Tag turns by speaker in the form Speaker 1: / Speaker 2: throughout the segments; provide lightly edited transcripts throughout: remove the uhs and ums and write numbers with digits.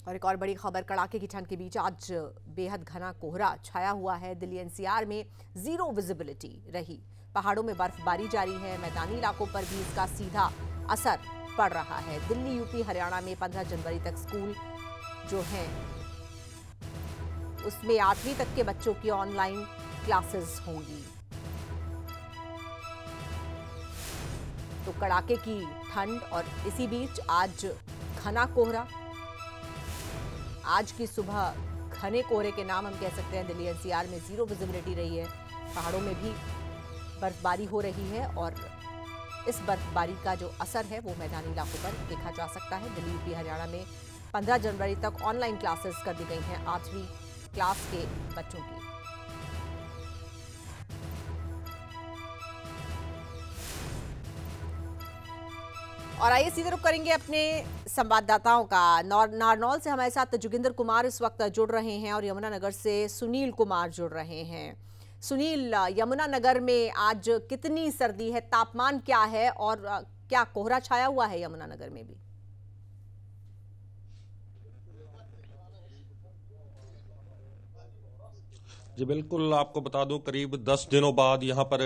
Speaker 1: और एक और बड़ी खबर, कड़ाके की ठंड के बीच आज बेहद घना कोहरा छाया हुआ है। दिल्ली एनसीआर में जीरो विजिबिलिटी रही। पहाड़ों में बर्फबारी जारी है। मैदानी इलाकों पर भी इसका सीधा असर पड़ रहा है। दिल्ली, यूपी, हरियाणा में 15 जनवरी तक स्कूल जो हैं उसमें 8वीं तक के बच्चों की ऑनलाइन क्लासेस होंगी। तो कड़ाके की ठंड और इसी बीच आज घना कोहरा। आज की सुबह घने कोहरे के नाम हम कह सकते हैं दिल्ली एनसीआर में जीरो विजिबिलिटी रही है। पहाड़ों में भी बर्फबारी हो रही है और इस बर्फबारी का जो असर है वो मैदानी इलाकों पर देखा जा सकता है। दिल्ली, यूपी, हरियाणा में 15 जनवरी तक ऑनलाइन क्लासेस कर दी गई हैं 8वीं क्लास के बच्चों की। और आइए सीधे रुख करेंगे अपने संवाददाताओं का। नारनौल से हमारे साथ जोगिंदर कुमार इस वक्त जुड़ रहे हैं और यमुनानगर से सुनील कुमार जुड़ रहे हैं। सुनील, यमुनानगर में आज कितनी सर्दी है, तापमान क्या है और क्या कोहरा छाया हुआ है यमुनानगर में भी?
Speaker 2: जी बिल्कुल, आपको बता दूं करीब 10 दिनों बाद यहाँ पर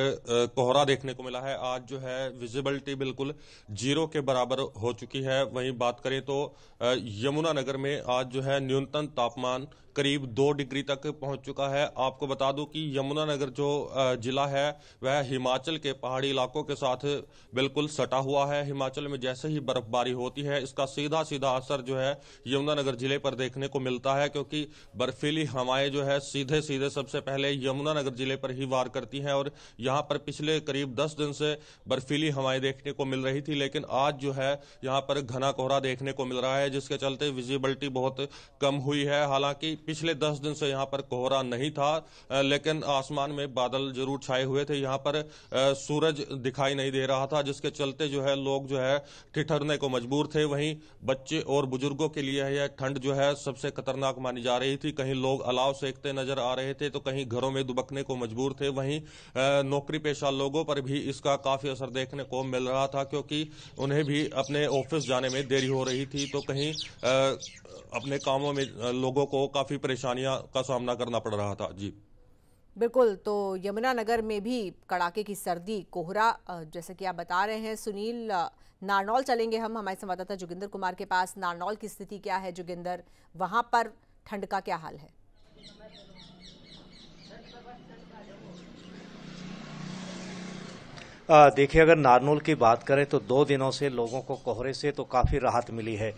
Speaker 2: कोहरा देखने को मिला है। आज जो है विजिबिलिटी बिल्कुल जीरो के बराबर हो चुकी है। वहीं बात करें तो यमुनानगर में आज जो है न्यूनतम तापमान करीब 2 डिग्री तक पहुंच चुका है। आपको बता दूं कि यमुनानगर जो जिला है वह हिमाचल के पहाड़ी इलाकों के साथ बिल्कुल सटा हुआ है। हिमाचल में जैसे ही बर्फबारी होती है इसका सीधा सीधा असर जो है यमुनानगर जिले पर देखने को मिलता है, क्योंकि बर्फीली हवाएं जो है सीधे सीधे सबसे पहले यमुनानगर जिले पर ही वार करती हैं। और यहाँ पर पिछले करीब 10 दिन से बर्फीली हवाएं देखने को मिल रही थी, लेकिन आज जो है यहाँ पर घना कोहरा देखने को मिल रहा है, जिसके चलते विजिबिलिटी बहुत कम हुई है। हालांकि पिछले 10 दिन से यहाँ पर कोहरा नहीं था, लेकिन आसमान में बादल जरूर छाए हुए थे। यहाँ पर सूरज दिखाई नहीं दे रहा था, जिसके चलते जो है लोग जो है ठिठुरने को मजबूर थे। वहीं बच्चे और बुजुर्गों के लिए यह ठंड जो है सबसे खतरनाक मानी जा रही थी। कहीं लोग अलाव सेकते नजर आ रहे थे तो कहीं घरों में दुबकने को मजबूर थे। वहीं नौकरी पेशा लोगों पर भी इसका काफी असर देखने को मिल रहा था, क्योंकि उन्हें भी अपने ऑफिस जाने में देरी हो रही थी। तो कहीं अपने कामों में लोगों को काफी परेशानियां का सामना करना पड़ रहा था। जी
Speaker 1: बिल्कुल, तो यमुनानगर में भी कड़ाके की सर्दी, कोहरा जैसे कि आप बता रहे हैं। सुनील, नारनौल चलेंगे हम, हमारे संवाददाता जोगिंदर कुमार के पास। नारनौल की स्थिति क्या है जोगिंदर, वहां पर ठंड का क्या हाल है?
Speaker 3: देखिए, अगर नारनौल की बात करें तो 2 दिनों से लोगों को कोहरे से तो काफ़ी राहत मिली है।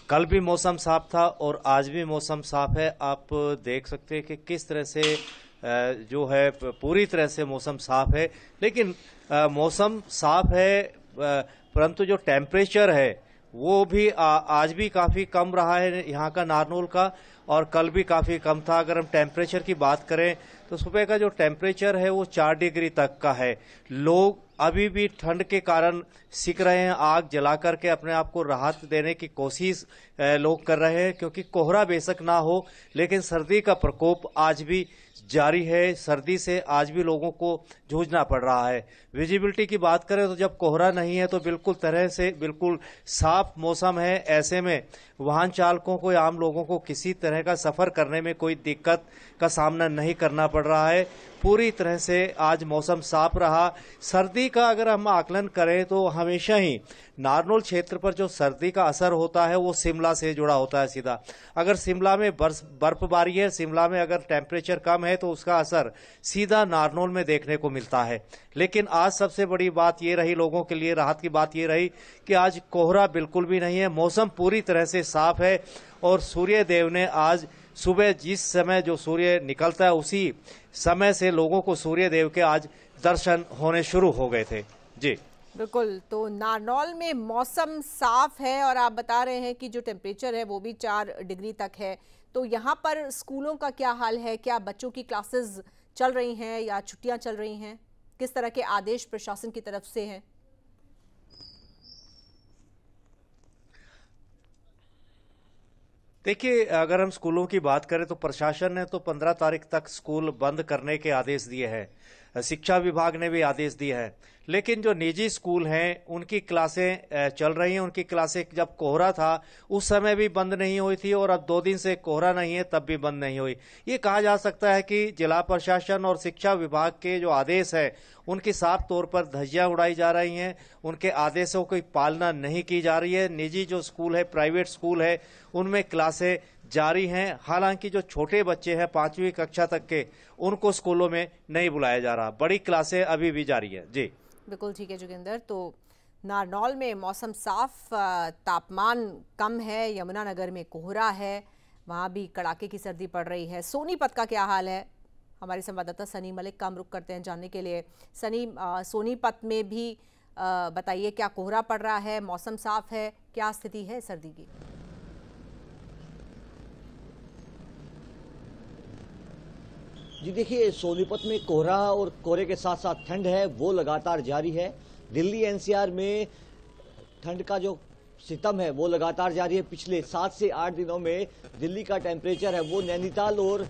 Speaker 3: कल भी मौसम साफ था और आज भी मौसम साफ है। आप देख सकते हैं कि किस तरह से जो है पूरी तरह से मौसम साफ है। लेकिन मौसम साफ है, परंतु जो टेम्परेचर है वो भी आज भी काफ़ी कम रहा है यहाँ का, नारनौल का, और कल भी काफ़ी कम था। अगर हम टेम्परेचर की बात करें तो सुबह का जो टेम्परेचर है वो 4 डिग्री तक का है। लोग अभी भी ठंड के कारण सिक रहे हैं, आग जला करके अपने आप को राहत देने की कोशिश लोग कर रहे हैं, क्योंकि कोहरा बेशक ना हो लेकिन सर्दी का प्रकोप आज भी जारी है। सर्दी से आज भी लोगों को जूझना पड़ रहा है। विजिबिलिटी की बात करें तो जब कोहरा नहीं है तो बिल्कुल साफ मौसम है। ऐसे में वाहन चालकों को या आम लोगों को किसी तरह का सफर करने में कोई दिक्कत का सामना नहीं करना पड़ रहा है। पूरी तरह से आज मौसम साफ रहा। सर्दी का अगर हम आकलन करें तो हमेशा ही नारनौल क्षेत्र पर जो सर्दी का असर होता है वो शिमला से जुड़ा होता है सीधा। अगर शिमला में बर्फबारी है, शिमला में अगर टेम्परेचर कम है तो उसका असर सीधा नारनौल में देखने को मिलता है। लेकिन आज सबसे बड़ी बात ये रही, लोगों के लिए राहत की बात ये रही कि आज कोहरा बिल्कुल भी नहीं है, मौसम पूरी तरह से साफ है। और सूर्य देव ने आज सुबह जिस समय जो सूर्य निकलता है उसी समय से लोगों को सूर्य देव के आज दर्शन होने शुरू हो गए थे। जी
Speaker 1: बिल्कुल, तो नारनौल में मौसम साफ है और आप बता रहे हैं कि जो टेम्परेचर है वो भी 4 डिग्री तक है। तो यहाँ पर स्कूलों का क्या हाल है? क्या बच्चों की क्लासेस चल रही हैं या छुट्टियां चल रही हैं? किस तरह के आदेश प्रशासन की तरफ से हैं?
Speaker 3: देखिए, अगर हम स्कूलों की बात करें तो प्रशासन ने तो 15 तारीख तक स्कूल बंद करने के आदेश दिए हैं। शिक्षा विभाग ने भी आदेश दिए हैं। लेकिन जो निजी स्कूल हैं उनकी क्लासें चल रही हैं। उनकी क्लासें जब कोहरा था उस समय भी बंद नहीं हुई थी और अब 2 दिन से कोहरा नहीं है तब भी बंद नहीं हुई। ये कहा जा सकता है कि जिला प्रशासन और शिक्षा विभाग के जो आदेश है उनकी साफ तौर पर धज्जियां उड़ाई जा रही हैं, उनके आदेशों की पालना नहीं की जा रही है। निजी जो स्कूल है, प्राइवेट स्कूल है, उनमें क्लासें जारी हैं। हालांकि जो छोटे बच्चे हैं 5वीं कक्षा तक के, उनको स्कूलों में नहीं बुलाया जा रहा। बड़ी क्लासें अभी भी जारी है। जी
Speaker 1: बिल्कुल ठीक है जोगिंदर। तो नारनौल में मौसम साफ, तापमान कम है, यमुनानगर में कोहरा है, वहाँ भी कड़ाके की सर्दी पड़ रही है। सोनीपत का क्या हाल है, हमारे संवाददाता सनी मलिक का हम रुख करते हैं जानने के लिए। सनी, सोनीपत में भी बताइए, क्या कोहरा पड़ रहा है, मौसम साफ है, क्या स्थिति है सर्दी की?
Speaker 4: जी देखिए, सोनीपत में कोहरा और कोहरे के साथ साथ ठंड है वो लगातार जारी है। दिल्ली एनसीआर में ठंड का जो सितम है वो लगातार जारी है। पिछले 7 से 8 दिनों में दिल्ली का टेम्परेचर है वो नैनीताल और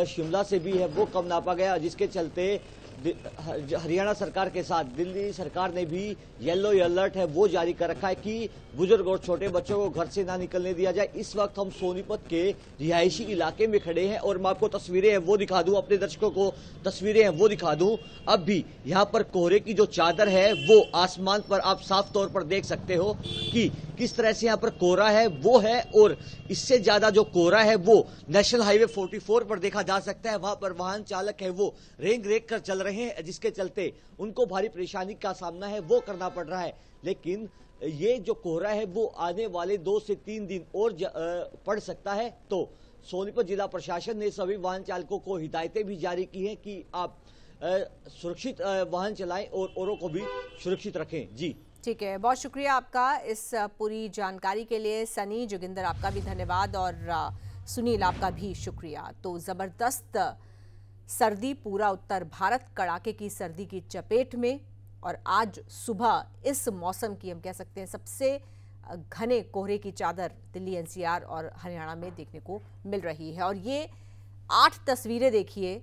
Speaker 4: शिमला से भी है वो कम नापा गया, जिसके चलते हरियाणा सरकार के साथ दिल्ली सरकार ने भी येलो अलर्ट है वो जारी कर रखा है कि बुजुर्ग और छोटे बच्चों को घर से ना निकलने दिया जाए। इस वक्त हम सोनीपत के रिहायशी इलाके में खड़े हैं और मैं आपको तस्वीरें हैं वो दिखा दूं, अपने दर्शकों को तस्वीरें हैं वो दिखा दूं। अब भी यहाँ पर कोहरे की जो चादर है वो आसमान पर आप साफ तौर पर देख सकते हो कि किस तरह से यहाँ पर कोहरा है वो है। और इससे ज्यादा जो कोहरा है वो नेशनल हाईवे 44 पर देखा जा सकता है। वहां पर वाहन चालक है वो रेंग कर चल रहे हैं, जिसके चलते उनको भारी परेशानी का सामना है वो करना पड़ रहा है। लेकिन ये जो कोहरा है वो आने वाले 2 से 3 दिन और पड़ सकता है। तो सोनीपत जिला प्रशासन ने सभी वाहन चालकों को हिदायतें भी जारी की हैं कि आप सुरक्षित वाहन चलाएं और औरों को भी सुरक्षित रखें। जी
Speaker 1: ठीक है, बहुत शुक्रिया आपका इस पूरी जानकारी के लिए सनी। जोगिंदर आपका भी धन्यवाद और सुनील आपका भी शुक्रिया। तो ज़बरदस्त सर्दी, पूरा उत्तर भारत कड़ाके की सर्दी की चपेट में, और आज सुबह इस मौसम की हम कह सकते हैं सबसे घने कोहरे की चादर दिल्ली एनसीआर और हरियाणा में देखने को मिल रही है। और ये 8 तस्वीरें देखिए,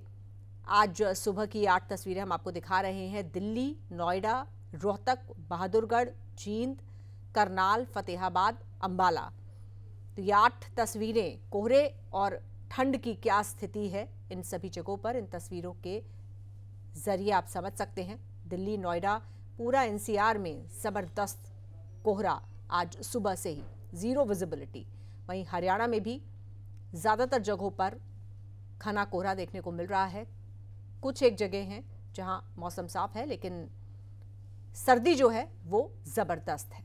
Speaker 1: आज सुबह की 8 तस्वीरें हम आपको दिखा रहे हैं। दिल्ली, नोएडा, रोहतक, बहादुरगढ़, जींद, करनाल, फतेहाबाद, अंबाला। तो ये 8 तस्वीरें कोहरे और ठंड की क्या स्थिति है इन सभी जगहों पर, इन तस्वीरों के जरिए आप समझ सकते हैं। दिल्ली, नोएडा, पूरा एनसीआर में जबरदस्त कोहरा आज सुबह से ही, जीरो विजिबिलिटी। वहीं हरियाणा में भी ज्यादातर जगहों पर घना कोहरा देखने को मिल रहा है। कुछ एक जगह हैं जहां मौसम साफ है, लेकिन सर्दी जो है वो जबरदस्त है।